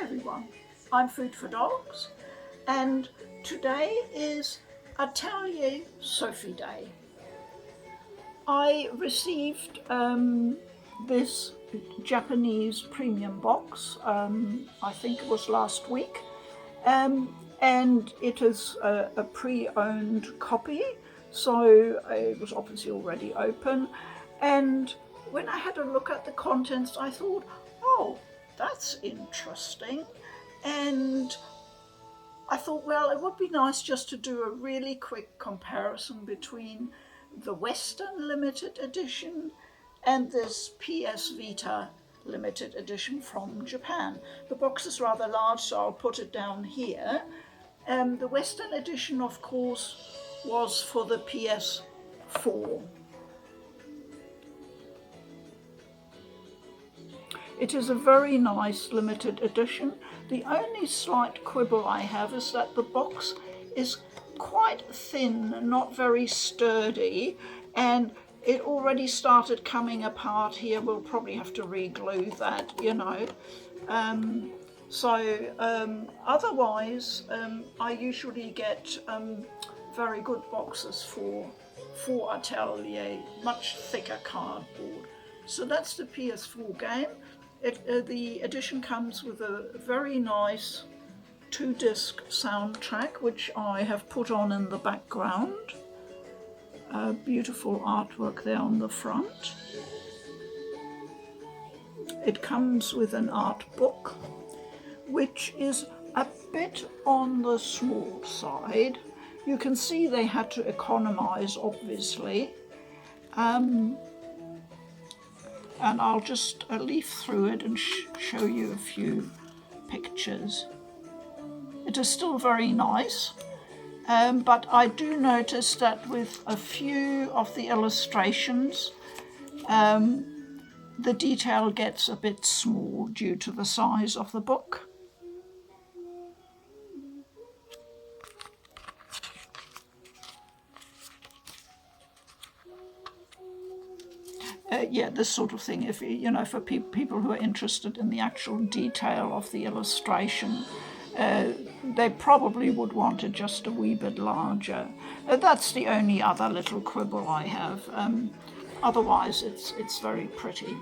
everyone, I'm Food for Dogs, and today is Atelier Sophie Day. I received this Japanese premium box, I think it was last week, and it is a pre-owned copy, so it was obviously already open. And when I had a look at the contents, I thought, oh, that's interesting. And I thought, well, it would be nice just to do a really quick comparison between the Western limited edition and this PS Vita limited edition from Japan. The box is rather large, so I'll put it down here. The Western edition, of course, was for the PS4. It is a very nice limited edition. The only slight quibble I have is that the box is quite thin, not very sturdy, and it already started coming apart here. We'll probably have to re-glue that, you know. Otherwise, I usually get very good boxes for Atelier, much thicker cardboard. So that's the PS4 game. The edition comes with a very nice 2-disc soundtrack, which I have put on in the background. Beautiful artwork there on the front. It comes with an art book, which is a bit on the small side. You can see they had to economize, obviously. And I'll just leaf through it and show you a few pictures. It is still very nice, but I do notice that with a few of the illustrations, the detail gets a bit small due to the size of the book. Yeah, this sort of thing, if you know, for people who are interested in the actual detail of the illustration, they probably would want it just a wee bit larger. That's the only other little quibble I have. Otherwise, it's very pretty.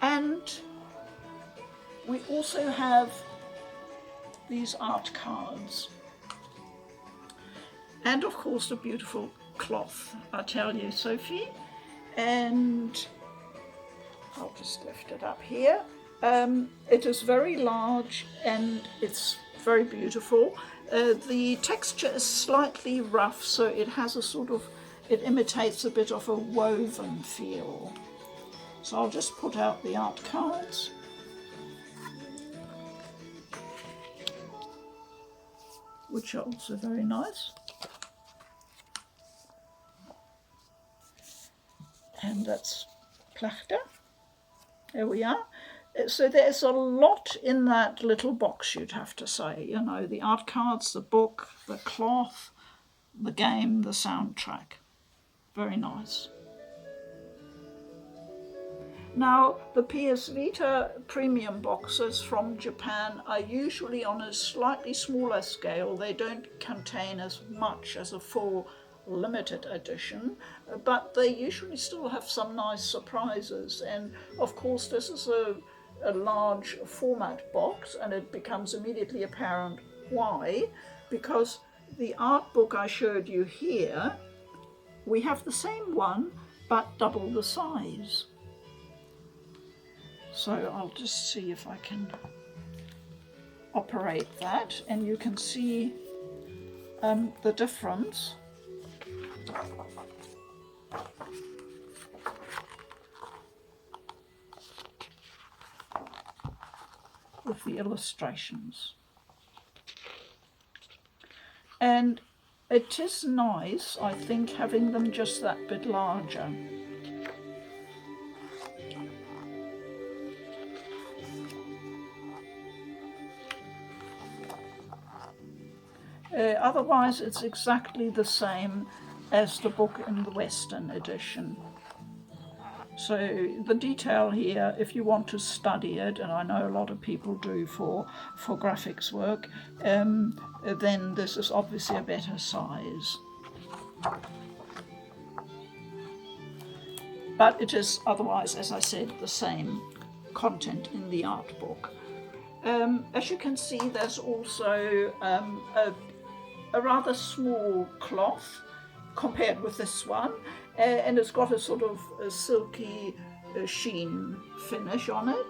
And we also have these art cards. And of course the beautiful cloth Atelier Sophie, and I'll just lift it up here. It is very large and it's very beautiful. The texture is slightly rough, so it has a sort of, it imitates a bit of a woven feel. So I'll just put out the art cards. Which are also very nice. And that's Plachter. There we are. So there's a lot in that little box, you'd have to say. You know, the art cards, the book, the cloth, the game, the soundtrack. Very nice. Now, the PS Vita premium boxes from Japan are usually on a slightly smaller scale. They don't contain as much as a full limited edition, but they usually still have some nice surprises. And of course, this is a large format box, and it becomes immediately apparent why, because the art book I showed you here, we have the same one but double the size. So I'll just see if I can operate that, and you can see the difference. With the illustrations. And it is nice, I think, having them just that bit larger. Otherwise, it's exactly the same as the book in the Western edition. So the detail here, if you want to study it, and I know a lot of people do for graphics work, then this is obviously a better size. But it is otherwise, as I said, the same content in the art book. As you can see, there's also a rather small cloth compared with this one, and it's got a sort of a silky sheen finish on it.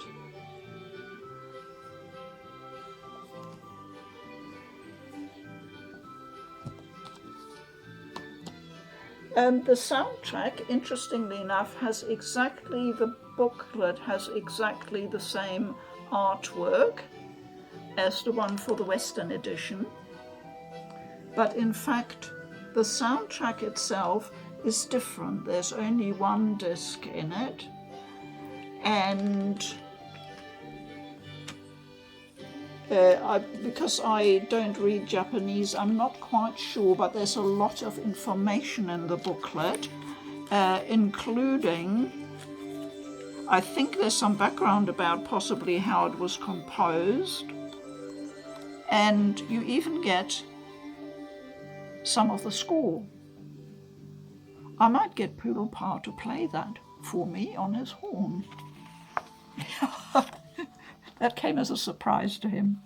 The soundtrack, interestingly enough, has exactly, the booklet has exactly the same artwork as the one for the Western edition, but in fact the soundtrack itself is different. There's only one disc in it, and because I don't read Japanese, I'm not quite sure, but there's a lot of information in the booklet, including, I think there's some background about possibly how it was composed, and you even get some of the score. I might get PoodlePa to play that for me on his horn. That came as a surprise to him.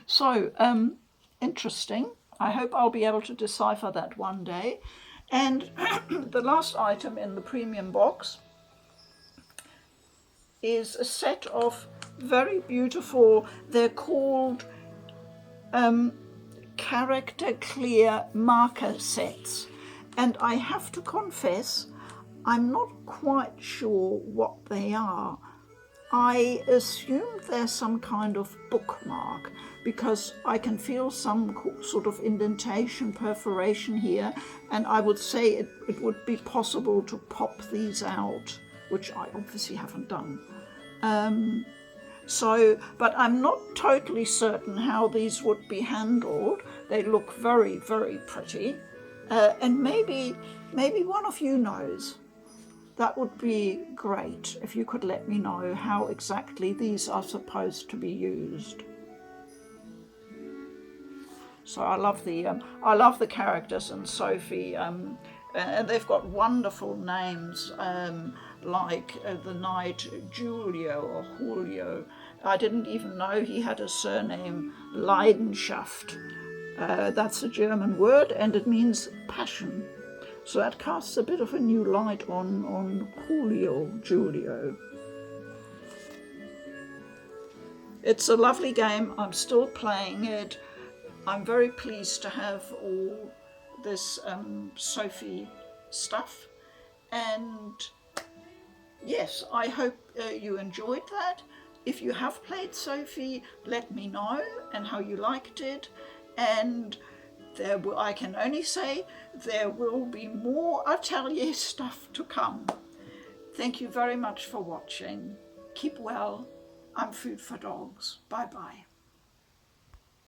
So, interesting. I hope I'll be able to decipher that one day. And the last item in the premium box is a set of very beautiful, they're called character clear marker sets. And I have to confess, I'm not quite sure what they are. I assume there's some kind of bookmark, because I can feel some sort of indentation, perforation here, and I would say it would be possible to pop these out, which I obviously haven't done. But I'm not totally certain how these would be handled. They look very, very pretty, and maybe one of you knows. That would be great if you could let me know how exactly these are supposed to be used. So I love the characters in Sophie, and they've got wonderful names, like the knight Giulio or Julio. I didn't even know he had a surname, Leidenschaft. That's a German word, and it means passion. So that casts a bit of a new light on Giulio. It's a lovely game. I'm still playing it. I'm very pleased to have all this Sophie stuff. And yes, I hope you enjoyed that. If you have played Sophie, let me know and how you liked it. And I can only say there will be more Atelier stuff to come. Thank you very much for watching. Keep well. I'm Food for Dogs. Bye bye.